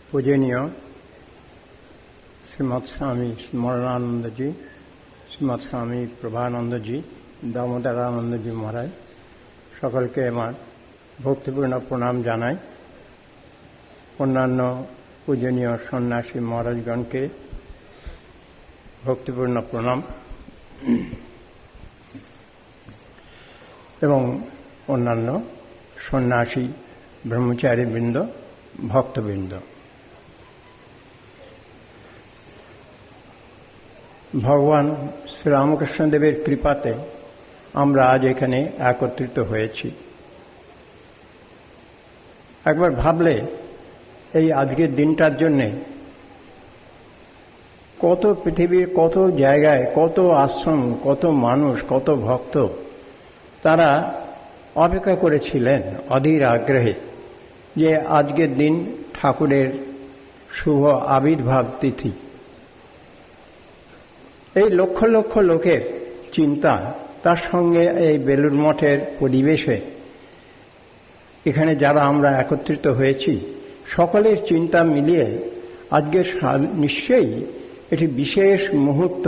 पूजनीय श्रीमद स्वामी स्मरणानंद जी, श्रीमद स्वामी प्रभानंद जी, दामोदरानंद जी महाराज सकल के आमार भक्तिपूर्ण प्रणाम जानाई। अन्यान्य पूजनीय सन्यासी महाराजगण के भक्तिपूर्ण प्रणाम एवं अन्यान्य सन्यासी ब्रह्मचारी बृंद भक्तबृंद, भगवान श्री रामकृष्ण देवेर कृपाते आमरा आज एखाने एकत्रित हয়েছি। একবার ভাবলে এই আজকের দিনটার জন্য কত পৃথিবীর কত জায়গায় কত আশ্রম কত মানুষ কত ভক্ত তারা অপেক্ষা করেছিলেন অধীর আগ্রহে যে আজকের দিন ঠাকুরের শুভ আবির্ভাব তিথি। এই লক্ষ লক্ষ লোকের চিন্তা, তার সঙ্গে এই বেলুড় মঠের পরিবেশে এখানে যারা আমরা একত্রিত হয়েছি সকলের চিন্তা মিলিয়ে আজকে নিশ্চয়ই এটি বিশেষ মুহূর্ত,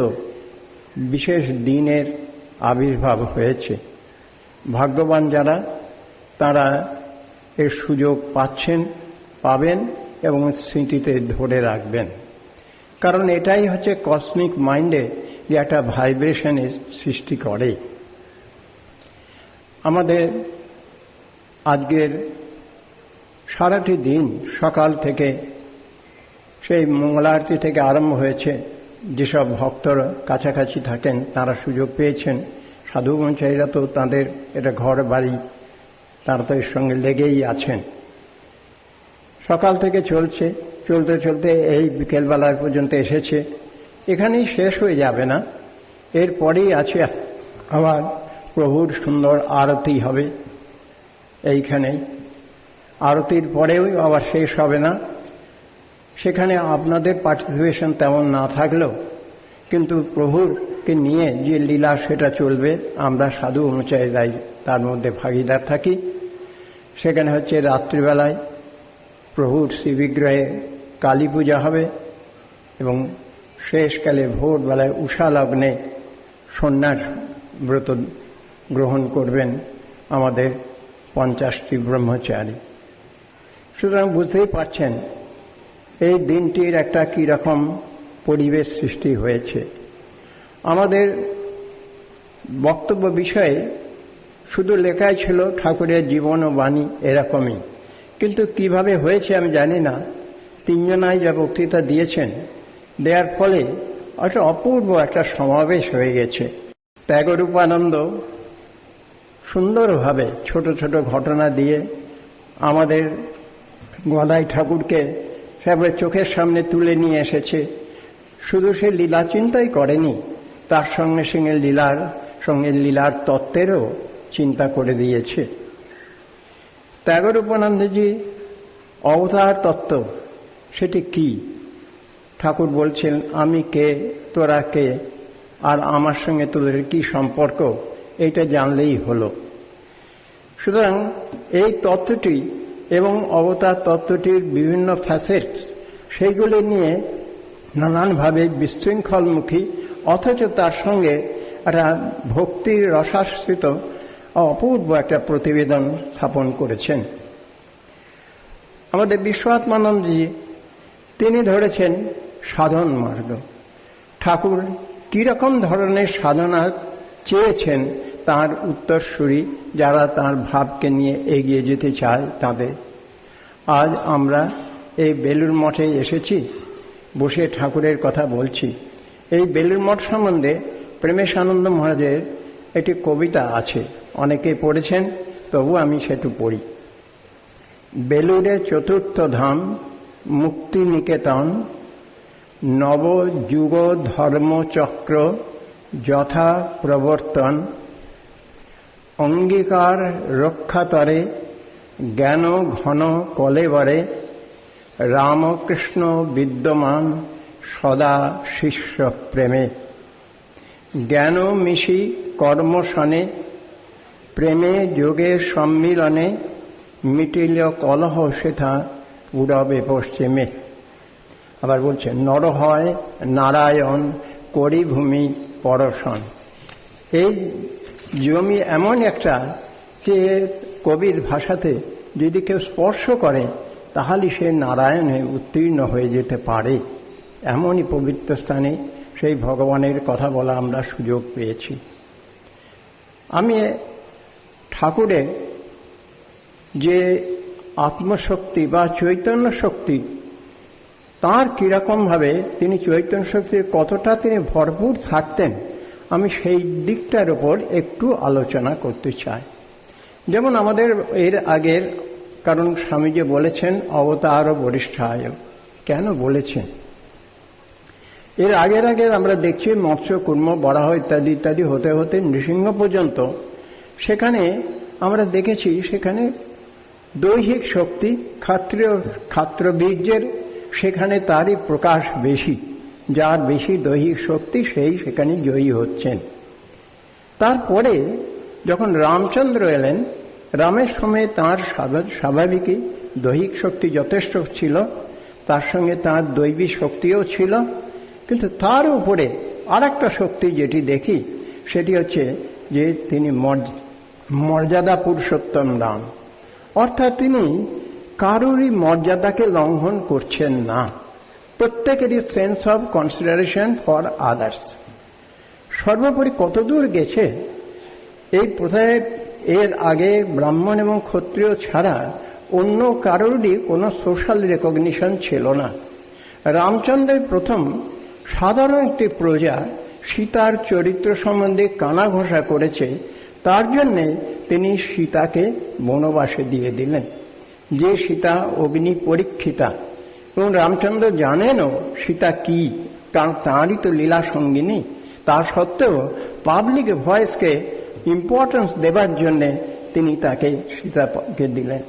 বিশেষ দিনের আবির্ভাব হয়েছে। ভাগ্যবান যারা তারা এর সুযোগ পাচ্ছেন, পাবেন এবং স্মৃতিতে ধরে রাখবেন। কারণ এটাই হচ্ছে কসমিক মাইন্ডে যে একটা ভাইব্রেশনের সৃষ্টি করে। আমাদের আজকের সারাটি দিন সকাল থেকে সেই মঙ্গলারতি থেকে আরম্ভ হয়েছে। যেসব ভক্তরা কাছাকাছি থাকেন তারা সুযোগ পেয়েছেন, সাধু ব্রহ্মচারীরা তো তাদের এটা ঘর বাড়ি, তারা তো এর সঙ্গে লেগেই আছেন। সকাল থেকে চলছে, চলতে চলতে এই বিকেলবেলার পর্যন্ত এসেছে। এখানেই শেষ হয়ে যাবে না, এরপরেই আছে আবার প্রভুর সুন্দর আরতি হবে। এইখানেই আরতির পরেও আবার শেষ হবে না। সেখানে আপনাদের পার্টিসিপেশন তেমন না থাকলেও কিন্তু প্রভুরকে নিয়ে যে লীলা সেটা চলবে। আমরা সাধু অনুচারীরাই তার মধ্যে ভাগিদার থাকি। সেখানে হচ্ছে রাত্রিবেলায় প্রভুর শ্রীবিগ্রহে কালী পূজা হবে এবং শেষকালে ভোরবেলায় উষা লগ্নে সন্ন্যাস ব্রত গ্রহণ করবেন আমাদের 50টি ব্রহ্মচারী। সুতরাং বুঝতেই পারছেন এই দিনটির একটা কীরকম পরিবেশ সৃষ্টি হয়েছে। আমাদের বক্তব্য বিষয়ে শুধু লেখাই ছিল ঠাকুরের জীবন ও বাণী এরকমই, কিন্তু কিভাবে হয়েছে আমি জানি না। তিনজনাই যা বক্তৃতা দিয়েছেন, দেওয়ার ফলে একটা অপূর্ব একটা সমাবেশ হয়ে গেছে। ত্যাগরূপানন্দ সুন্দরভাবে ছোট ছোট ঘটনা দিয়ে আমাদের গদাই ঠাকুরকে সেভাবে চোখের সামনে তুলে নিয়ে এসেছে। শুধু সে লীলা চিন্তাই করেনি, তার সঙ্গে সঙ্গে লীলার তত্ত্বেরও চিন্তা করে দিয়েছে। ত্যাগরূপানন্দজি অবতার তত্ত্ব সেটি কি? ঠাকুর বলছেন, আমি কে, তোরা কে, আর আমার সঙ্গে তোদের কি সম্পর্ক, এইটা জানলেই হলো। সুতরাং এই তত্ত্বটি এবং অবতার তত্ত্বটির বিভিন্ন ফ্যাসেট, সেইগুলি নিয়ে নানানভাবে বিশৃঙ্খলমুখী অথচ তার সঙ্গে একটা ভক্তির রসাশ্রিত অপূর্ব একটা প্রতিবেদন স্থাপন করেছেন। আমাদের বিশ্বআত্মানন্দজি তিনি ধরেছেন সাধন মার্গ। ঠাকুর কীরকম ধরনের সাধনা চেয়েছেন তার উত্তরসূরি যারা তার ভাবকে নিয়ে এগিয়ে যেতে চায় তাদের। আজ আমরা এই বেলুড় মঠে এসেছি, বসে ঠাকুরের কথা বলছি। এই বেলুড় মঠ সম্বন্ধে প্রেমেশানন্দ মহারাজের একটি কবিতা আছে, অনেকে পড়েছেন, তবু আমি সেটু পড়ি। বেলুড়ে চতুর্থ ধাম মুক্তি নিকেতন, নবযুগ ধর্মচক্র যথা প্রবর্তন, অঙ্গীকার রক্ষাতরে জ্ঞান ঘন কলেবরে, রামকৃষ্ণ বিদ্যমান সদা শিষ্য প্রেমে, জ্ঞান মিশি কর্মসনে প্রেমে যোগে সম্মিলনে, মিটিল কলহ সেথা পূরবে পশ্চিমে। আবার বলছে নর হয় নারায়ণ করি ভূমি পরশন। এই জমি এমন একটা যে কবির ভাষাতে যদি কেউ স্পর্শ করে তাহলে সে নারায়ণে উত্তীর্ণ হয়ে যেতে পারে। এমনই পবিত্র স্থানে সেই ভগবানের কথা বলা আমরা সুযোগ পেয়েছি। আমি ঠাকুরের যে আত্মশক্তি বা চৈতন্য শক্তি, তাঁর কীরকমভাবে তিনি চৈতন্য শক্তির কতটা তিনি ভরপুর থাকতেন, আমি সেই দিকটার উপর একটু আলোচনা করতে চাই। যেমন আমাদের এর আগের, কারণ স্বামীজি বলেছেন অবতার বরিষ্ঠায়, কেন বলেছেন? এর আগের আমরা দেখছি মৎস্য কুর্ম বরাহ ইত্যাদি ইত্যাদি হতে হতে নৃসিংহ পর্যন্ত, সেখানে আমরা দেখেছি সেখানে দৈহিক শক্তি ক্ষাত্রবীর্যের সেখানে তারই প্রকাশ বেশি। যার বেশি দৈহিক শক্তি সেই সেখানে জয়ী হচ্ছেন। তারপরে যখন রামচন্দ্র এলেন, রামের সময় তাঁর স্বাভাবিকই দৈহিক শক্তি যথেষ্ট ছিল, তার সঙ্গে তাঁর দৈবী শক্তিও ছিল, কিন্তু তার উপরে আর একটা শক্তি যেটি দেখি সেটি হচ্ছে যে তিনি মর্যাদা পুরুষোত্তম রাম, অর্থাৎ তিনি কারোরই মর্যাদাকে লঙ্ঘন করছেন না। প্রত্যেকেরই sense of consideration for others. সর্বোপরি কতদূর গেছে এই প্রথায়, এর আগে ব্রাহ্মণ এবং ক্ষত্রিয় ছাড়া অন্য কারোরই কোনো সোশ্যাল রেকগনিশন ছিল না। রামচন্দ্রের প্রথম সাধারণ একটি প্রজা সীতার চরিত্র সম্বন্ধে কানাঘোষা করেছে, তার জন্যে তিনি সীতাকে বনবাসে দিয়ে দিলেন। যে সীতা অগ্নি পরীক্ষিতা, এবং রামচন্দ্র জানেনও সীতা কি, কারণ তাঁরই তো লীলা সঙ্গিনী। তা সত্ত্বেও পাবলিক ভয়েসকে ইম্পর্টেন্স দেবার জন্যে তিনি তাকে সীতাকে দিলেন।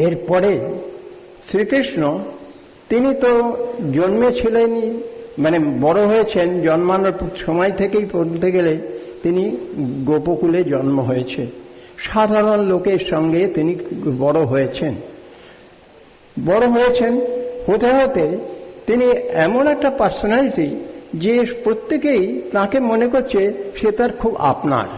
এরপরে শ্রীকৃষ্ণ, তিনি তো জন্মেছিলেনই, মানে বড় হয়েছেন, জন্মানোর সময় থেকেই বলতে গেলে তিনি গোপকুলে জন্ম হয়েছে, সাধারণ লোকের সঙ্গে তিনি বড় হয়েছেন। হতে হতে তিনি এমন একটা পার্সোনালিটি যে প্রত্যেকেই তাকে মনে করছে সে তার খুব আপনার।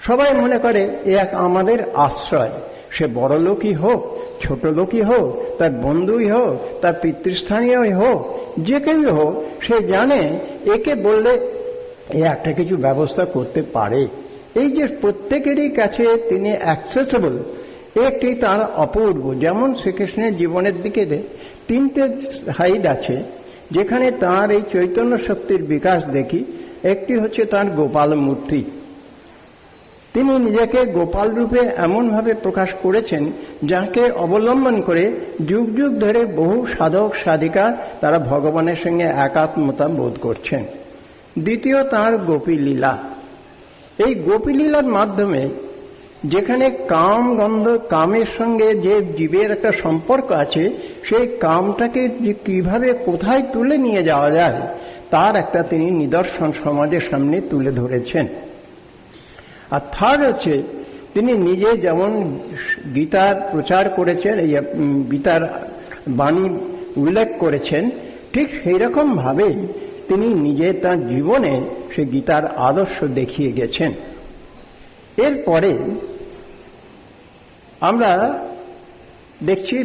সবাই মনে করে এ এক আমাদের আশ্রয়, সে বড় লোকই হোক, ছোট লোকই হোক, তার বন্ধুই হোক, তার পিতৃস্থানীয়ই হোক, যে কেউ হোক, সে জানে একে বললে এ একটা কিছু ব্যবস্থা করতে পারে। এই যে প্রত্যেকেরই কাছে তিনি অ্যাক্সেসেবল, একটি তার অপূর্ব। যেমন শ্রীকৃষ্ণের জীবনের দিকে তিনটে সাইড আছে যেখানে তার এই চৈতন্য শক্তির বিকাশ দেখি। একটি হচ্ছে তার গোপাল মূর্তি। তিনি নিজেকে গোপাল রূপে এমনভাবে প্রকাশ করেছেন যাকে অবলম্বন করে যুগ যুগ ধরে বহু সাধক সাধিকা তারা ভগবানের সঙ্গে একাত্মতা বোধ করছেন। দ্বিতীয় তার গোপী লীলা। এই গোপী লীলার মাধ্যমে যেখানে কাম গন্ধ, কামের সঙ্গে যে জীবের একটা সম্পর্ক আছে, সেই কামটাকে যে কিভাবে কোথায় তুলে নিয়ে যাওয়া যায় তার একটা তিনি নিদর্শন সমাজের সামনে তুলে ধরেছেন। আর থার্ড হচ্ছে তিনি নিজে যেমন গীতার প্রচার করেছেন, এই গীতার বাণী উল্লেখ করেছেন, ঠিক সেই রকম ভাবেই তিনি নিজে তার জীবনে সে গীতার আদর্শ দেখিয়ে গেছেন। এরপরে আমরা দেখছি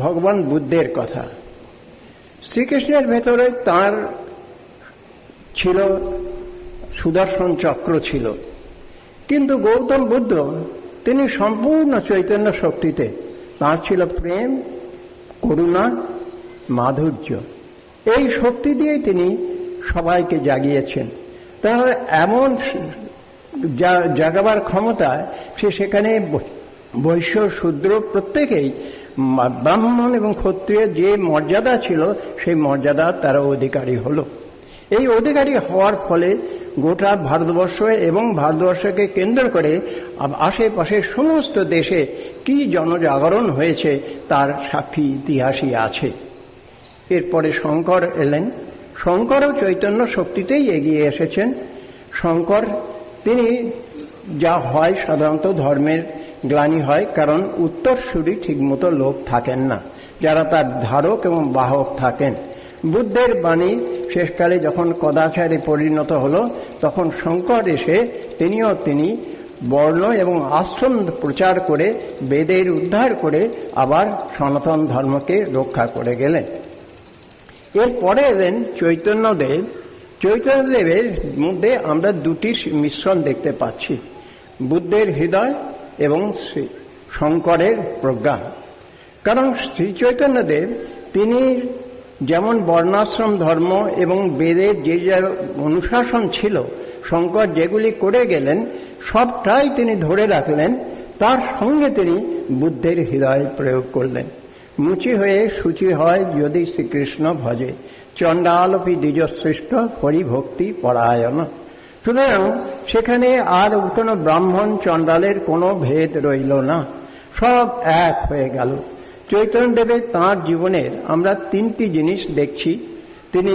ভগবান বুদ্ধের কথা। শ্রীকৃষ্ণের ভেতরে তার ছিল সুদর্শন চক্র ছিল, কিন্তু গৌতম বুদ্ধ তিনি সম্পূর্ণ চৈতন্য শক্তিতে, তার ছিল প্রেম, করুণা, মাধুর্য। এই শক্তি দিয়েই তিনি সবাইকে জাগিয়েছেন। তার এমন জাগাবার ক্ষমতা, সে সেখানে বৈশ্য শূদ্র প্রত্যেকেই, ব্রাহ্মণ এবং ক্ষত্রিয় যে মর্যাদা ছিল সেই মর্যাদা তারা অধিকারী হলো। এই অধিকারী হওয়ার ফলে গোটা ভারতবর্ষ এবং ভারতবর্ষকে কেন্দ্র করে আশেপাশের সমস্ত দেশে কি জনজাগরণ হয়েছে তার সাক্ষী ইতিহাসই আছে। এরপরে শঙ্কর এলেন। শঙ্করও চৈতন্য শক্তিতেই এগিয়ে এসেছেন। শঙ্কর তিনি যা হয় সাধারণত ধর্মের গ্লানি হয়, কারণ উত্তরসূরি ঠিকমতো লোক থাকেন না, যারা তার ধারক এবং বাহক থাকেন। বুদ্ধের বাণী শেষকালে যখন কদাচারে পরিণত হলো, তখন শঙ্কর এসে তিনি বর্ণ এবং আশ্রম প্রচার করে বেদের উদ্ধার করে আবার সনাতন ধর্মকে রক্ষা করে গেলেন। এরপরে এলেন চৈতন্যদেব। চৈতন্যদেবের মধ্যে আমরা দুটি মিশ্রণ দেখতে পাচ্ছি, বুদ্ধের হৃদয় এবং শঙ্করের প্রজ্ঞা। কারণ শ্রী চৈতন্যদেব তিনি যেমন বর্ণাশ্রম ধর্ম এবং বেদের যে যা অনুশাসন ছিল, শঙ্কর যেগুলি করে গেলেন সবটাই তিনি ধরে রাখলেন, তার সঙ্গে তিনি বুদ্ধের হৃদয় প্রয়োগ করলেন। মুচি হয়ে সূচি হয় যদি শ্রীকৃষ্ণ ভজে, চণ্ডালপি দ্বিজশ্রেষ্ঠ হরিভক্তি পরায়ণ। সুতরাং সেখানে আর কোনো ব্রাহ্মণ চণ্ডালের কোনো ভেদ রইল না, সব এক হয়ে গেল। চৈতন্যদেবের তাঁর জীবনের আমরা তিনটি জিনিস দেখছি। তিনি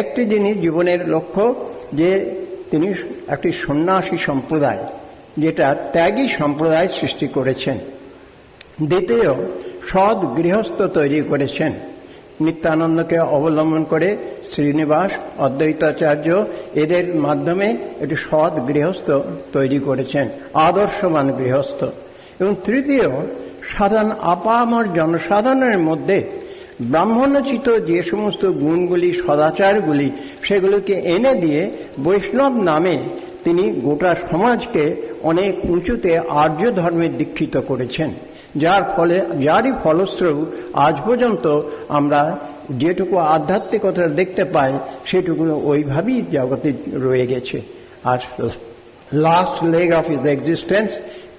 একটি জিনিস জীবনের লক্ষ্য, যে তিনি একটি সন্ন্যাসী সম্প্রদায়, যেটা ত্যাগী সম্প্রদায় সৃষ্টি করেছেন। দ্বিতীয়, সৎ গৃহস্থ তৈরি করেছেন। নিত্যানন্দকে অবলম্বন করে শ্রীনিবাস, অদ্বৈতাচার্য এদের মাধ্যমে একটি সৎ গৃহস্থ তৈরি করেছেন, আদর্শবান গৃহস্থ। এবং তৃতীয়, সাধারণ আপামর জনসাধারণের মধ্যে ব্রাহ্মণোচিত যে সমস্ত গুণগুলি, সদাচারগুলি, সেগুলোকে এনে দিয়ে বৈষ্ণব নামে তিনি গোটা সমাজকে অনেক উঁচুতে আর্য ধর্মে দীক্ষিত করেছেন, যারই ফলস্বরূপ আজ পর্যন্ত আমরা যেটুকু আধ্যাত্মিকতা দেখতে পাই সেটুকু ওইভাবেই জগতে রয়ে গেছে। আর last leg of his existence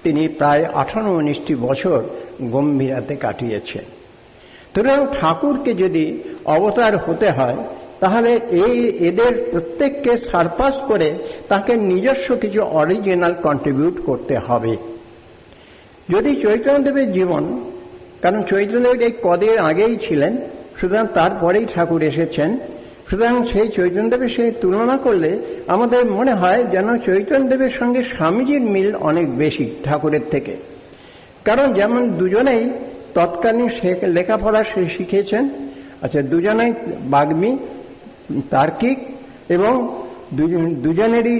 তিনি প্রায় 18-19টি বছর গম্ভীরাতে কাটিয়েছেন। সুতরাং ঠাকুরকে যদি অবতার হতে হয়, তাহলে এদের প্রত্যেককে সারপাস করে তাকে নিজস্ব কিছু অরিজিনাল কন্ট্রিবিউট করতে হবে। যদি চৈতন্যদেবের জীবন, কারণ চৈতন্যদেব এই কদের আগেই ছিলেন, সুতরাং তারপরেই ঠাকুর এসেছেন, সুতরাং সেই চৈতন্যদেবের সঙ্গে তুলনা করলে আমাদের মনে হয় যেন চৈতন্যদেবের সঙ্গে স্বামীজির মিল অনেক বেশি ঠাকুরের থেকে। কারণ যেমন দুজনেই তৎকালীন লেখাপড়া শিখেছেন, আচ্ছা দুজনেই বাগ্মী, তার্কিক, এবং দুজনেরই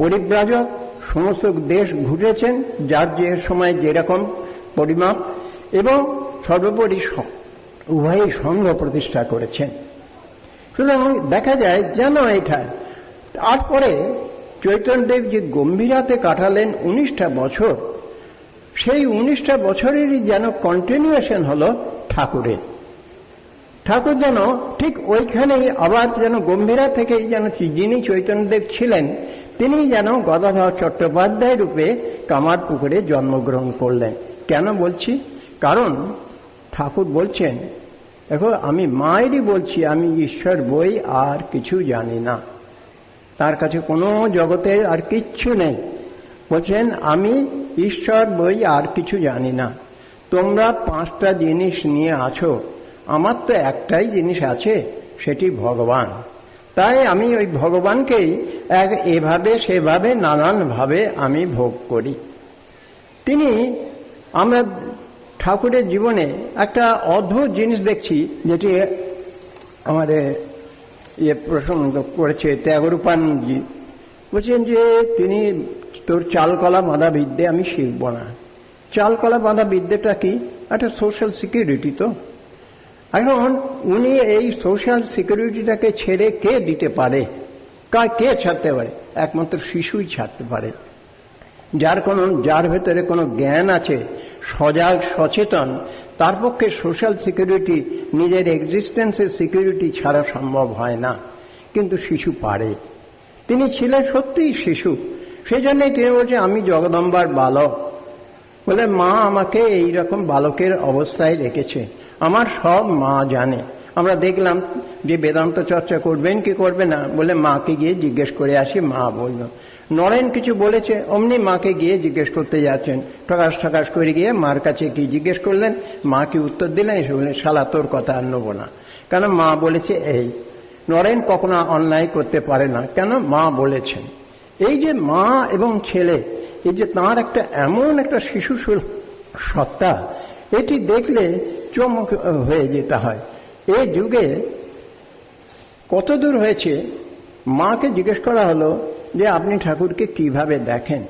পরিব্রাজক, সমস্ত দেশ ঘুরেছেন যার যে সময় যেরকম পরিমাপ, এবং সর্বোপরি উভয়ই সংঘ প্রতিষ্ঠা করেছেন। সুতরাং দেখা যায় যেন এটা। তারপরে চৈতন্যদেব যে গম্ভীরাতে কাটালেন 19টা বছর, সেই 19টা বছরেরই যেন কন্টিনিউয়েশন হলো ঠাকুরের। ঠাকুর যেন ঠিক ওইখানেই আবার যেন গম্ভীরা থেকেই যেন যিনি চৈতন্যদেব ছিলেন তিনি যেন গদাধর চট্টোপাধ্যায় রূপে কামারপুকুরে জন্মগ্রহণ করলেন। কেন বলছি? কারণ ঠাকুর বলছেন, দেখো আমি মায়েরই বলছি, আমি ঈশ্বর বই আর কিছু জানি না, তার কাছে কোনো জগতের আর কিচ্ছু নেই। বলছেন আমি ঈশ্বর বই আর কিছু জানি না, তোমরা 5টা জিনিস নিয়ে আছো, আমার তো একটাই জিনিস আছে, সেটি ভগবান। তাই আমি ওই ভগবানকেই এভাবে সেভাবে নানানভাবে আমি ভোগ করি। আমরা ঠাকুরের জীবনে একটা অদ্ভুত জিনিস দেখছি, যেটি আমাদের প্রসঙ্গ করেছে ত্যাগরূপানন্দজি। বলছেন যে তিনি তোর চালকলা বাঁধা বিদ্যে আমি শিখব না। চালকলা বাঁধা বিদ্যেটা কি? একটা সোশ্যাল সিকিউরিটি। তো এখন উনি এই সোশ্যাল সিকিউরিটিটাকে ছেড়ে কে দিতে পারে? কে ছাড়তে পারে? একমাত্র শিশুই ছাড়তে পারে, যার ভেতরে কোনো জ্ঞান আছে, সজাগ সচেতন, তার পক্ষে সোশ্যাল সিকিউরিটি, নিজের এক্সিস্টেন্সের সিকিউরিটি ছাড়া সম্ভব হয় না। কিন্তু শিশু পারে। তিনি ছিলেন সত্যিই শিশু, সেই জন্যই তিনি বলছেন আমি জগদম্বার বালক। বলে মা আমাকে এইরকম বালকের অবস্থায় রেখেছে, আমার সব মা জানে। আমরা দেখলাম যে বেদান্ত চর্চা করবেন কি করবে না, বলে মাকে গিয়ে জিজ্ঞেস করে আসি, মা বলল। নরেন কিছু বলেছে, অমনি মাকে গিয়ে জিজ্ঞেস করতে যাচ্ছেন, ঠকাস করে গিয়ে মার কাছে কি জিজ্ঞেস করলেন, মা কি উত্তর দিলেন? এসে বললেন শালা তোর কথা আর নেবো না, কেন মা বলেছে এই। নরেন কখনো অন্যায় করতে পারে না, কেন মা বলেছেন। এই যে মা এবং ছেলে, এই যে তাঁর একটা এমন একটা শিশু সত্তা, এটি দেখলে উচ্চমুখ হয়ে যেতে হয়। এই যুগে কত দূর হয়েছে, মাকে জিজ্ঞেস করা হলো যে আপনি ঠাকুরকে কিভাবে দেখেন।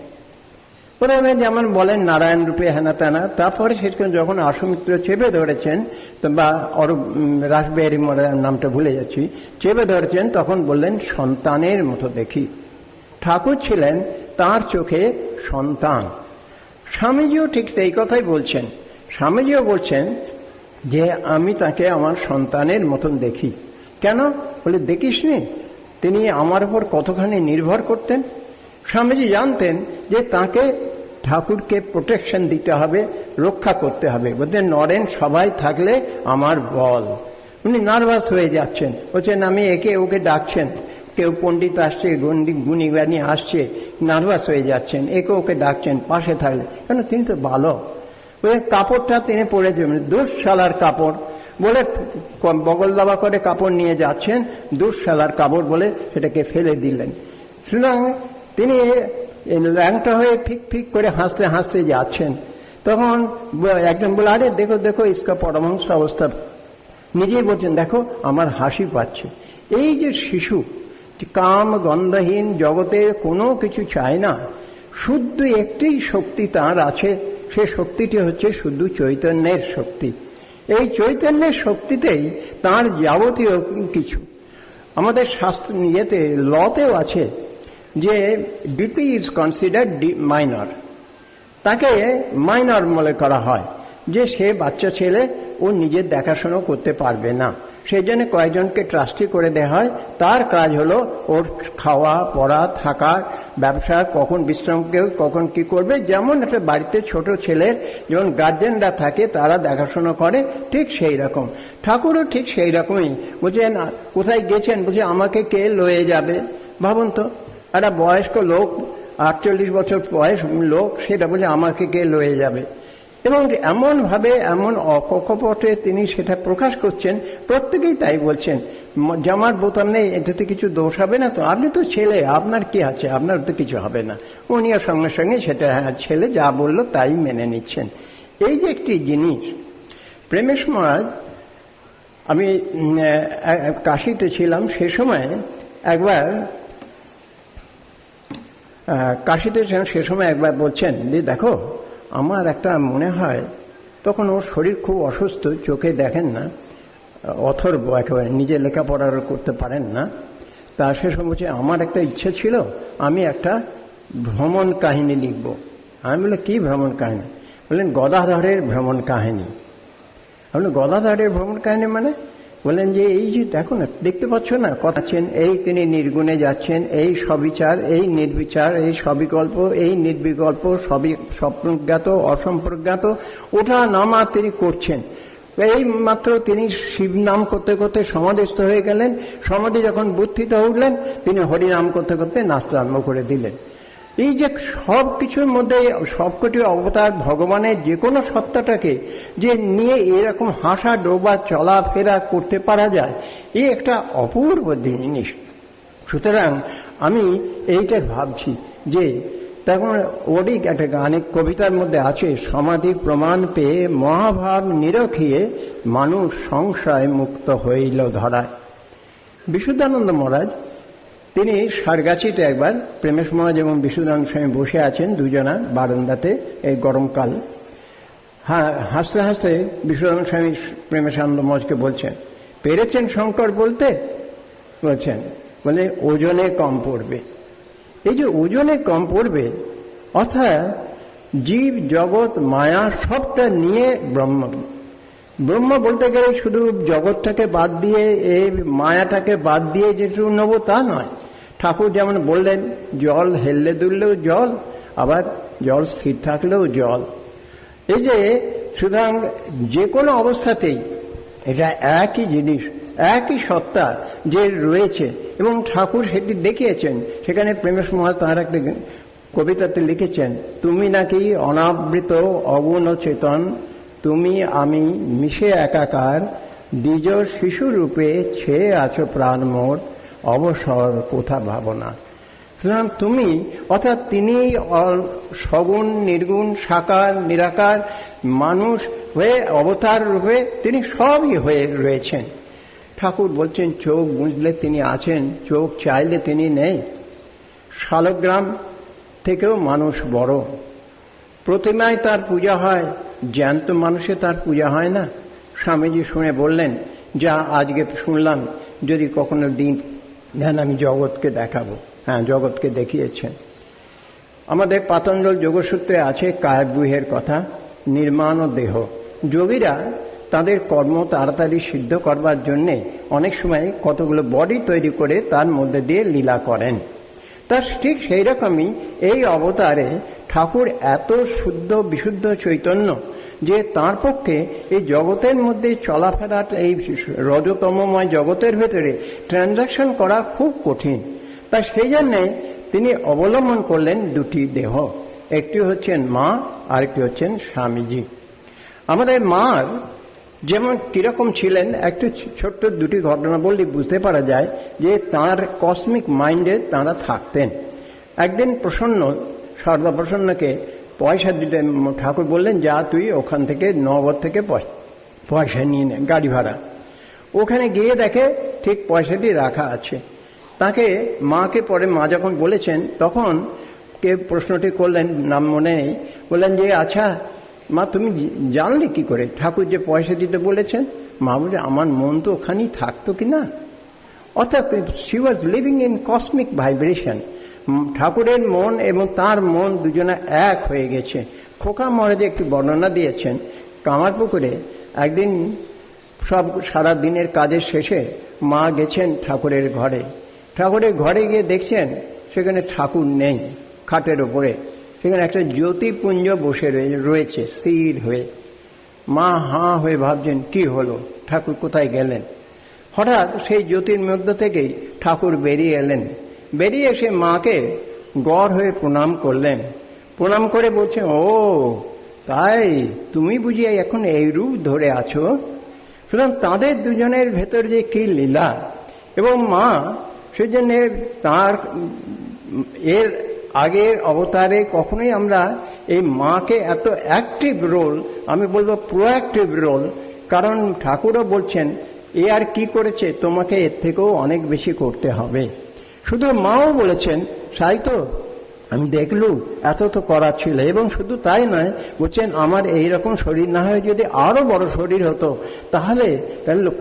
প্রথমে যেমন বলেন নারায়ণ রূপে হেনা তেনা, তারপরে সেখানে যখন আশুমিত্র চেপে ধরেছেন বা রাসবিহারী নামটা ভুলে যাচ্ছি, চেপে ধরেছেন, তখন বললেন সন্তানের মতো দেখি। ঠাকুর ছিলেন তার চোখে সন্তান। স্বামীজিও ঠিক সেই কথাই বলছেন। স্বামীজিও বলছেন যে আমি তাকে আমার সন্তানের মতন দেখি। কেন বলে, দেখিসনি তিনি আমার উপর কতখানি নির্ভর করতেন। স্বামীজি জানতেন যে তাকে ঠাকুরকে প্রোটেকশন দিতে হবে, রক্ষা করতে হবে। বলতেন নরেন সবাই থাকলে আমার বল। উনি নার্ভাস হয়ে যাচ্ছেন, বলছেন আমি একে ওকে ডাকছেন, কেউ পণ্ডিত আসছে, গুণীগানি আসছে, নার্ভাস হয়ে যাচ্ছেন, একে ওকে ডাকছেন পাশে থাকলে। কেন, তিনি তো বালক। ওই কাপড়টা তিনি পরেছেন, দুঃশালার কাপড় বলে বগল দাবা করে কাপড় নিয়ে যাচ্ছেন, দুঃশালার কাপড় বলে সেটাকে ফেলে দিলেন। সুতরাং তিনি ল্যাংটা হয়ে ফিক ফিক করে হাসতে হাসতে যাচ্ছেন। তখন একজন বলে, আরে দেখো দেখো ইসকা পরমহংস অবস্থা। নিজেই বলছেন দেখো আমার হাসি পাচ্ছে। এই যে শিশু কাম গন্ধহীন জগতে কোনো কিছু চায় না, শুদ্ধ একটি শক্তি তার আছে, সে শক্তিটি হচ্ছে শুদ্ধ চৈতন্যের শক্তি। এই চৈতন্যের শক্তিতেই তার যাবতীয় কিছু। আমাদের শাস্ত্র ইয়েতে লতেও আছে যে ডিপি ইজ কনসিডার্ড মাইনর, তাকে মাইনর মনে করা হয় যে সে বাচ্চা ছেলে, ও নিজের দেখাশোনা করতে পারবে না, সেই জন্য কয়েকজনকে ট্রাস্টি করে দেওয়া হয়। তার কাজ হলো ওর খাওয়া পড়া থাকার ব্যবসা, কখন বিশ্রাম কেউ কখন কি করবে। যেমন একটা বাড়িতে ছোট ছেলের যেমন গার্জেনরা থাকে তারা দেখাশোনা করে, ঠিক সেই রকম ঠাকুরও ঠিক সেই রকমই। বলছেন কোথায় গেছেন, বলছে আমাকে কে লয়ে যাবে। ভাবুন তো, একটা বয়স্ক লোক, 48 বছর বয়স লোক, সেটা বলছে আমাকে কে লয়ে যাবে। এবং এমনভাবে এমন অকপটে তিনি সেটা প্রকাশ করছেন, প্রত্যেকেই তাই বলছেন জামার বোতাম নেই, এটাতে কিছু দোষ হবে না তো, আপনি তো ছেলে, আপনার কি আছে, আপনার তো কিছু হবে না। উনিও সঙ্গে সঙ্গে সেটা ছেলে যা বললো তাই মেনে নিচ্ছেন। এই যে একটি জিনিস, প্রেমেশ মহারাজ, আমি কাশীতে ছিলাম সে সময় একবার, কাশীতে সে সময় একবার বলছেন যে দেখো আমার একটা মনে হয়, তখন ওর শরীর খুব অসুস্থ, চোখে দেখেন না, অথর্ব একেবারে, নিজে লেখাপড়া করতে পারেন না। তা সে সময় বলছে আমার একটা ইচ্ছে ছিল, আমি একটা ভ্রমণ কাহিনী লিখব। আমি বলে কি ভ্রমণ কাহিনী? বললেন গদাধরের ভ্রমণ কাহিনী। আমি গদাধরের ভ্রমণ কাহিনী মানে? বললেন যে এই যে দেখো না, দেখতে পাচ্ছ না কথা আছেন, এই তিনি নির্গুণে যাচ্ছেন, এই সবিচার, এই নির্বিচার, এই সবিকল্প, এই নির্বিকল্প, সবই সপ্রজ্ঞাত অসম্প্রজ্ঞাত, ওঠা নামা তিনি করছেন। এই মাত্র তিনি শিব নাম করতে করতে সমাধিস্থ হয়ে গেলেন। সমাধি যখন বুদ্ধিত উঠলেন, তিনি হরিনাম করতে করতে নাচতে আরম্ভ করে দিলেন। এই যে সব কিছুর মধ্যে সবকটি অবতার ভগবানের যে কোনো সত্তাটাকে যে নিয়ে এরকম হাসা ডোবা চলাফেরা করতে পারা যায়, এই একটা অপূর্ব জিনিস। সুতরাং আমি এইটা ভাবছি যে তখন ওরই একটা গানে কবিতার মধ্যে আছে, সমাধি প্রমাণ পেয়ে মহাভাব নিরখিয়ে মানুষ সংশয় মুক্ত হইল ধরায়। বিশুদ্ধানন্দ মহারাজ তিনি সারগাছিতে একবার, প্রেমেশ মহারাজ এবং বিশুদ্ধানন্দ স্বামী বসে আছেন দুজনা বারান্দাতে, এই গরমকাল। হাসতে হাসতে বিশুদ্ধানন্দ স্বামী প্রেমেশানন্দ মহারাজকে বলছেন, পেরেছেন শঙ্কর বলতে? বলছেন, বলে ওজনে কম পড়বে। এই যে ওজনে কম পড়বে, অর্থাৎ জীব জগৎ মায়া সবটা নিয়ে ব্রহ্ম। ব্রহ্ম বলতে গেলে শুধু জগৎটাকে বাদ দিয়ে, এই মায়াটাকে বাদ দিয়ে যেটুকু নেব তা নয়। ঠাকুর যেমন বললেন জল হেললে দুললেও জল, আবার জল স্থির থাকলেও জল। এই যে সুতরাং যে কোনো অবস্থাতেই এটা একই জিনিস, একই সত্তা যে রয়েছে, এবং ঠাকুর সেটি দেখিয়েছেন। সেখানে প্রেমেশ মহারাজ তাঁর একটা কবিতাতে লিখেছেন, তুমি নাকি অনাবৃত অগুণ চেতন, তুমি আমি মিশে একাকার, দ্বিজ শিশুরূপে ছেয়ে আছো প্রাণ মোর, অবসর কোথা ভাবনা। সুতরাং তুমি, অর্থাৎ তিনি সগুণ নির্গুণ সাকার নিরাকার, মানুষ হয়ে অবতার রূপে তিনি সবই হয়ে রয়েছেন। ঠাকুর বলছেন চোখ বুঝলে তিনি আছেন, চোখ চাইলে তিনি নেই। শালগ্রাম থেকেও মানুষ বড়, প্রতিমায় তার পূজা হয়, জ্যান্ত মানুষে তার পূজা হয় না। স্বামীজি শুনে বললেন, যা আজকে শুনলাম যদি কখনো দিন দেন আমি জগৎকে দেখাবো। হ্যাঁ, জগৎকে দেখিয়েছেন। আমাদের পাতঞ্জল যোগসূত্রে আছে কায়ব্যূহের কথা, নির্মাণ ও দেহ। যোগীরা তাদের কর্ম তাড়াতাড়ি সিদ্ধ করবার জন্যে অনেক সময় কতগুলো বডি তৈরি করে তার মধ্যে দিয়ে লীলা করেন। তার ঠিক সেই রকমই এই অবতারে ঠাকুর এত শুদ্ধ বিশুদ্ধ চৈতন্য যে তার পক্ষে এই জগতের মধ্যে চলাফেরা, এই রজতমময় জগতের ভেতরে ট্রানজাকশন করা খুব কঠিন। তা সেই জন্যে তিনি অবলম্বন করলেন দুটি দেহ, একটি হচ্ছেন মা, আরেকটি হচ্ছেন স্বামীজি। আমাদের মার যেমন কিরকম ছিলেন, একটু ছোট্ট দুটি ঘটনা বললে বুঝতে পারা যায় যে তার কসমিক মাইন্ডে তাঁরা থাকতেন। একদিন প্রসন্ন, সর্দা প্রসন্নকে পয়সা দিতে ঠাকুর বললেন, যা তুই ওখান থেকে নগর থেকে পয়সা নিয়ে নে, গাড়ি ভাড়া। ওখানে গিয়ে দেখে ঠিক পয়সাটি রাখা আছে। তাকে মাকে পরে মা যখন বলেছেন তখন কে প্রশ্নটি করলেন, নাম মনে নেই, বললেন যে আচ্ছা মা তুমি জানলে কি করে ঠাকুর যে পয়সা দিতে বলেছেন? মা বলে, আমার মন তো ওখানেই থাকতো কিনা। অর্থাৎ she was living in cosmic vibration. ঠাকুরের মন এবং তার মন দুজনে এক হয়ে গেছে। খোকা মহারাজ একটি বর্ণনা দিয়েছেন, কামারপুকুরে একদিন সব সারা দিনের কাজের শেষে মা গেছেন ঠাকুরের ঘরে। ঠাকুরের ঘরে গিয়ে দেখছেন সেখানে ঠাকুর নেই, খাটের ওপরে সেখানে একটা জ্যোতিপুঞ্জ বসে রয়েছে স্থির হয়ে। মা হাঁ হয়ে ভাবছেন কি হলো, ঠাকুর কোথায় গেলেন। হঠাৎ সেই জ্যোতির মধ্য থেকেই ঠাকুর বেরিয়ে এলেন। বেরিয়ে এসে মাকে গড় হয়ে প্রণাম করলেন। প্রণাম করে বলছেন, ও তাই তুমি বুঝি এখন এই রূপ ধরে আছো। সুতরাং তাদের দুজনের ভেতর যে কি লীলা, এবং মা সেজন্য তার এর আগের অবতারে কখনোই আমরা এই মাকে এত অ্যাক্টিভ রোল, আমি বলবো প্রোঅ্যাক্টিভ রোল, কারণ ঠাকুরও বলছেন এ আর কি করেছে, তোমাকে এর থেকেও অনেক বেশি করতে হবে। শুধু মাও বলেছেন, তাই তো আমি দেখলু এত তো করা ছিল। এবং শুধু তাই নয়, বলছেন আমার এইরকম শরীর না হয় যদি আরো বড় শরীর হতো তাহলে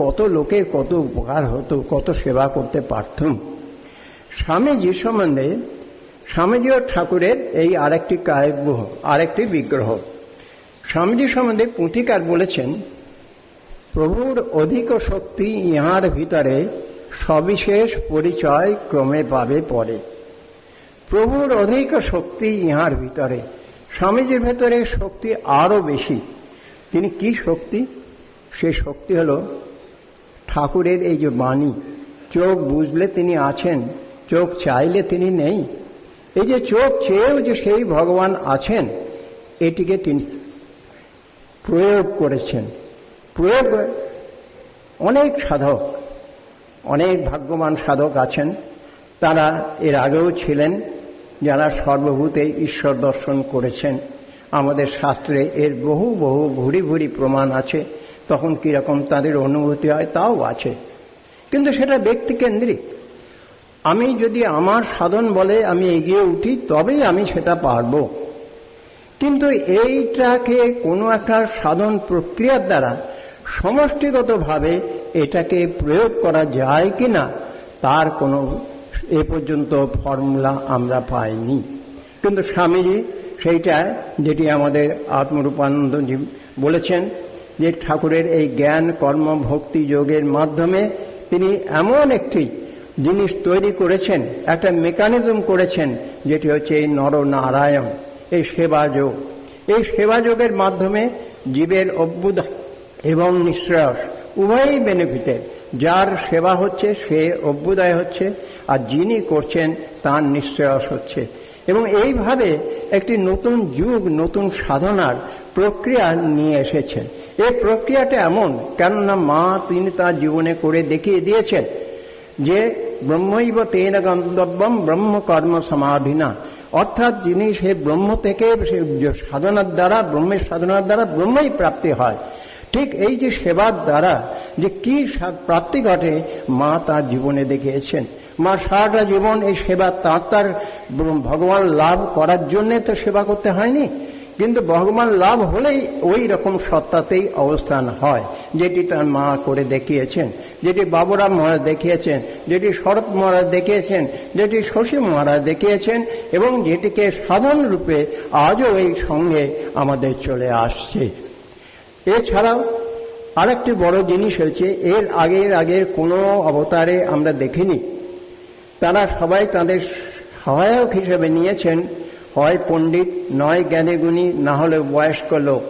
কত লোকের কত উপকার হতো, কত সেবা করতে পারতুম। স্বামীজি সম্বন্ধে, স্বামীজি ও ঠাকুরের এই আরেকটি কাব্য, আরেকটি বিগ্রহ। স্বামীজি সম্বন্ধে পুঁথিকার বলেছেন, প্রভুর অধিক শক্তি ইহার ভিতরে সবিশেষ পরিচয় ক্রমে পাবে পরে। প্রভুর অধিক শক্তি ইহার ভিতরে, স্বামীজির ভেতরে শক্তি আরো বেশি। তিনি কি শক্তি? সে শক্তি হলো ঠাকুরের এই যে বাণী, চোখ বুঝলে তিনি আছেন, চোখ চাইলে তিনি নেই। এই যে চোখ চেয়েও যে সেই ভগবান আছেন, এটিকে তিনি প্রয়োগ করেছেন। প্রয়োগ অনেক সাধক, অনেক ভাগ্যবান সাধক আছেন, তারা এর আগেও ছিলেন, যারা সর্বভূতে ঈশ্বর দর্শন করেছেন। আমাদের শাস্ত্রে এর বহু বহু ভুরি ভুরি প্রমাণ আছে। তখন কীরকম তাদের অনুভূতি হয় তাও আছে, কিন্তু সেটা ব্যক্তিকেন্দ্রিক। আমি যদি আমার সাধন বলে আমি এগিয়ে উঠি তবেই আমি সেটা পারব। কিন্তু এইটাকে কোনো একটা সাধন প্রক্রিয়ার দ্বারা সমষ্টিগতভাবে এটাকে প্রয়োগ করা যায় কিনা তার কোনো এ পর্যন্ত ফর্মুলা আমরা পাইনি। কিন্তু স্বামীজি সেইটা, যেটি আমাদের আত্মরূপানন্দজি বলেছেন, যে ঠাকুরের এই জ্ঞান কর্ম ভক্তি যোগের মাধ্যমে তিনি এমন একটি জিনিস তৈরি করেছেন, একটা মেকানিজম করেছেন, যেটি হচ্ছে এই নরনারায়ণ, এই সেবা যোগ। এই সেবা যোগের মাধ্যমে জীবের অভ্যুদয় এবং নিঃশ্রেয়স উভয়ই বেনিফিটেড। যার সেবা হচ্ছে সে অভ্যুদয় হচ্ছে, আর যিনি করছেন তার নিঃশ্রেয়স হচ্ছে। এবং এইভাবে একটি নতুন যুগ, নতুন সাধনার প্রক্রিয়া নিয়ে এসেছেন। এই প্রক্রিয়াটা এমন, কেননা মা তিনি তার জীবনে করে দেখিয়ে দিয়েছেন যে ব্রহ্মৈব তেন গন্তব্যম ব্রহ্মকর্ম সমাধিনা, অর্থাৎ যিনি সে ব্রহ্ম থেকে সাধনার দ্বারা, ব্রহ্মের সাধনার দ্বারা ব্রহ্মই প্রাপ্তি হয়। ঠিক এই যে সেবার দ্বারা যে কি প্রাপ্তি ঘটে মা তার জীবনে দেখিয়েছেন। মা সারাটা জীবন এই সেবা তার ভগবান লাভ করার জন্যে তো সেবা করতে হয়নি, কিন্তু ভগবান লাভ হলেই ওই রকম সত্তাতেই অবস্থান হয়, যেটি তার মা করে দেখিয়েছেন, যেটি বাবুরাম মহারাজ দেখিয়েছেন, যেটি শরৎ মহারাজ দেখিয়েছেন, যেটি শশী মহারাজ দেখিয়েছেন, এবং যেটিকে সাধন রূপে আজও এই সঙ্গে আমাদের চলে আসছে। এছাড়াও আরেকটি বড় জিনিস হয়েছে, এর আগের কোনো অবতারে আমরা দেখিনি। তারা সবাই তাদের সহায়ক হিসেবে নিয়েছেন হয় পণ্ডিত, নয় জ্ঞানী গুণী, না হলে বয়স্ক লোক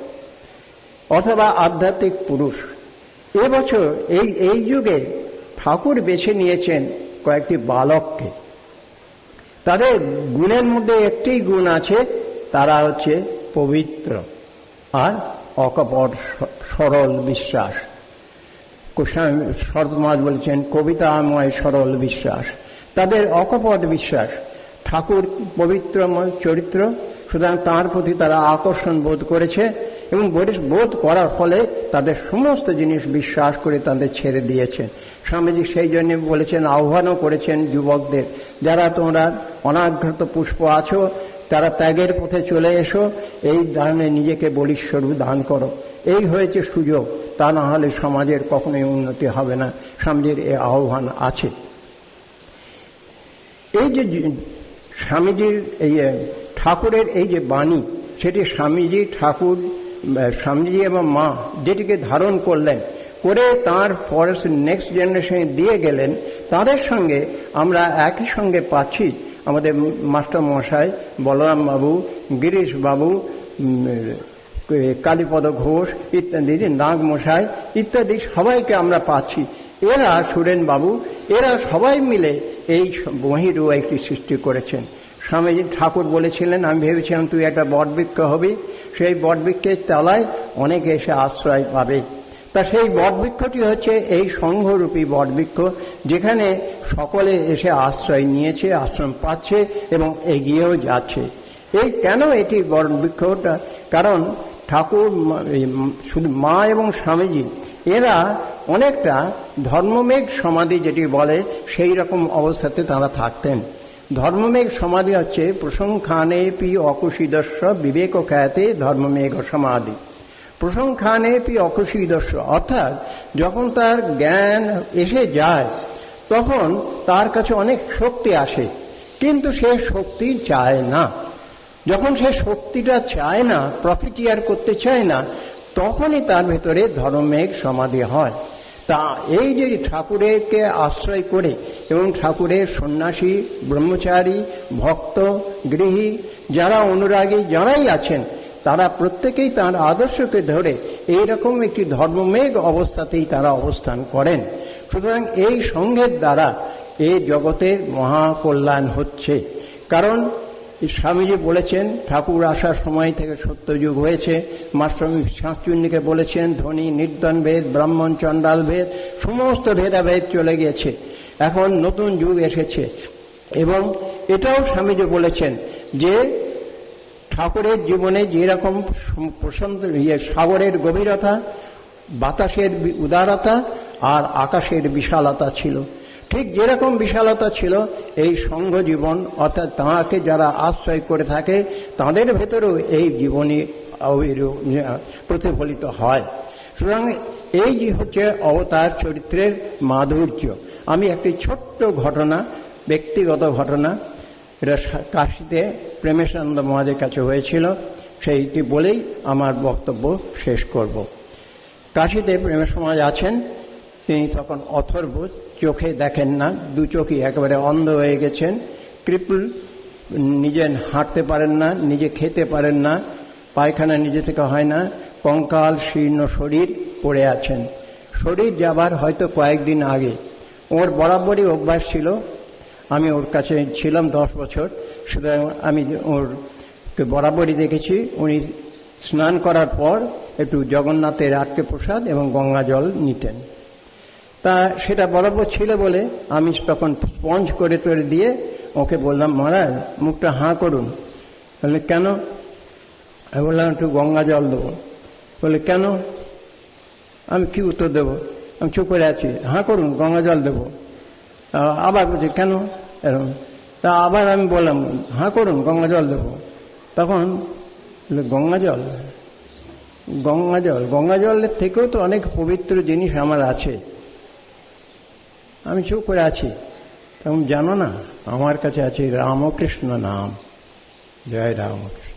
অথবা আধ্যাত্মিক পুরুষ। এবছর এই যুগে ঠাকুর বেছে নিয়েছেন কয়েকটি বালককে। তাদের গুণের মধ্যে একটি গুণ আছে, তারা হচ্ছে পবিত্র আর অকপট সরল বিশ্বাস। শরৎ মহারাজ বলেছেন কবিতাময় সরল বিশ্বাস, তাদের অকপট বিশ্বাস। ঠাকুর পবিত্রময় চরিত্র, সুতরাং তাঁর প্রতি তারা আকর্ষণ বোধ করেছে এবং বোধ করার ফলে তাদের সমস্ত জিনিস বিশ্বাস করে তাদের ছেড়ে দিয়েছেন। স্বামীজি সেই জন্য বলেছেন, আহ্বানও করেছেন যুবকদের, যারা তোমরা অনাঘ্রত পুষ্প আছো তারা ত্যাগের পথে চলে এসো, এই দানে নিজেকে বলিস্বরূপ দান করো। এই হয়েছে সুযোগ, তা না হলে সমাজের কখনোই উন্নতি হবে না। স্বামীজির এই আহ্বান আছে। এই যে স্বামীজির এই ঠাকুরের এই যে বাণী, সেটি স্বামীজি এবং মা যেটিকে ধারণ করলেন, করে তাঁর পরে নেক্সট জেনারেশনে দিয়ে গেলেন, তাদের সঙ্গে আমরা একই সঙ্গে পাচ্ছি আমাদের মাস্টার মশাই, বলরাম বাবু, গিরিশ বাবু, কালীপদ ঘোষ ইত্যাদি, নাগ মশাই ইত্যাদি সবাইকে আমরা পাচ্ছি। এরা সুরেন বাবু, এরা সবাই মিলে এই মহিরু একটি সৃষ্টি করেছেন। স্বামীজি ঠাকুর বলেছিলেন, আমি ভেবেছিলাম তুই একটা বটবৃক্ষ হবি, সেই বটবৃক্ষের তলায় অনেকে এসে আশ্রয় পাবে। তা সেই বটবৃক্ষটি হচ্ছে এই সংঘরূপী বটবৃক্ষ, যেখানে সকলে এসে আশ্রয় নিয়েছে, আশ্রম পাচ্ছে এবং এগিয়েও যাচ্ছে। এই কেন এটি বটবৃক্ষটা? কারণ ঠাকুর, শুধু মা এবং স্বামীজি এরা অনেকটা ধর্মমেঘ সমাধি যেটি বলে সেই রকম অবস্থাতে তারা থাকতেন। ধর্মমেঘ সমাধি হচ্ছে প্রসংখ্যানে পি অকুশীদস্য বিবেক খ্যাতে ধর্মমেঘ সমাধি। প্রসংখ্যানে পি অকুশীদস্য অর্থাৎ যখন তার জ্ঞান এসে যায় তখন তার কাছে অনেক শক্তি আসে, কিন্তু সে শক্তি চায় না। যখন সে শক্তিটা চায় না, প্রফিটিয়ার করতে চায় না, তখনই তার ভেতরে ধর্মমেঘ সমাধি হয়। তা এই যে ঠাকুরেরকে আশ্রয় করে এবং ঠাকুরের সন্ন্যাসী, ব্রহ্মচারী, ভক্ত, গৃহী, যারা অনুরাগী যারাই আছেন, তারা প্রত্যেকেই তাঁর আদর্শকে ধরে এইরকম একটি ধর্মমেঘ অবস্থাতেই তারা অবস্থান করেন। সুতরাং এই সংঘের দ্বারা এই জগতের মহাকল্যাণ হচ্ছে। কারণ স্বামীজি বলেছেন ঠাকুর আসার সময় থেকে সত্যযুগ হয়েছে। মাস্টার শাঁকচুন্নীকে বলেছেন ধনী নির্ধন ভেদ, ব্রাহ্মণ চণ্ডাল ভেদ, সমস্ত ভেদাভেদ চলে গেছে, এখন নতুন যুগ এসেছে। এবং এটাও স্বামীজি বলেছেন যে ঠাকুরের জীবনে যেরকম প্রশান্ত সাগরের গভীরতা, বাতাসের উদারতা আর আকাশের বিশালতা ছিল, ঠিক যেরকম বিশালতা ছিল এই সংঘ জীবন, অর্থাৎ তাঁকে যারা আশ্রয় করে থাকে তাদের ভেতরেও এই জীবনী প্রতিফলিত হয়। সুতরাং এই যে হচ্ছে অবতার চরিত্রের মাধুর্য। আমি একটি ছোট্ট ঘটনা, ব্যক্তিগত ঘটনা, এটা কাশীতে প্রেমেশানন্দ মহারাজের কাছে হয়েছিল, সেইটি বলেই আমার বক্তব্য শেষ করব। কাশীতে প্রেমেশ মহারাজ আছেন, তিনি তখন অথর্ব, চোখে দেখেন না, দু চোখই একেবারে অন্ধ হয়ে গেছেন, ক্রিপল, নিজে হাঁটতে পারেন না, নিজে খেতে পারেন না, পায়খানা নিজে থেকে হয় না, কঙ্কাল শীর্ণ শরীর পড়ে আছেন। শরীর যাবার হয়তো কয়েকদিন আগে। ওর বরাবরই অভ্যাস ছিল, আমি ওর কাছে ছিলাম 10 বছর, সুতরাং আমি ওর বরাবরই দেখেছি উনি স্নান করার পর একটু জগন্নাথের আটকে প্রসাদ এবং গঙ্গা জল নিতেন। তা সেটা বরাবর ছিল বলে আমি তখন স্পঞ্জ করে দিয়ে ওকে বললাম, মহারাজ মুখটা হাঁ করুন। বললে কেন? আমি বললাম একটু গঙ্গা জল দেবো। বলে কেন? আমি কি উত্তর দেবো? আমি চুপ করে আছি। হাঁ করুন, গঙ্গা জল দেবো। আবার বলছি কেন এরকম? তা আবার আমি বললাম হাঁ করুন, গঙ্গা জল দেবো। তখন গঙ্গা জল, গঙ্গা জল, গঙ্গা জলের থেকেও তো অনেক পবিত্র জিনিস আমার আছে। আমি চুপ করে আছি। তখন জানো না, আমার কাছে আছে রামকৃষ্ণ নাম। জয় রামকৃষ্ণ।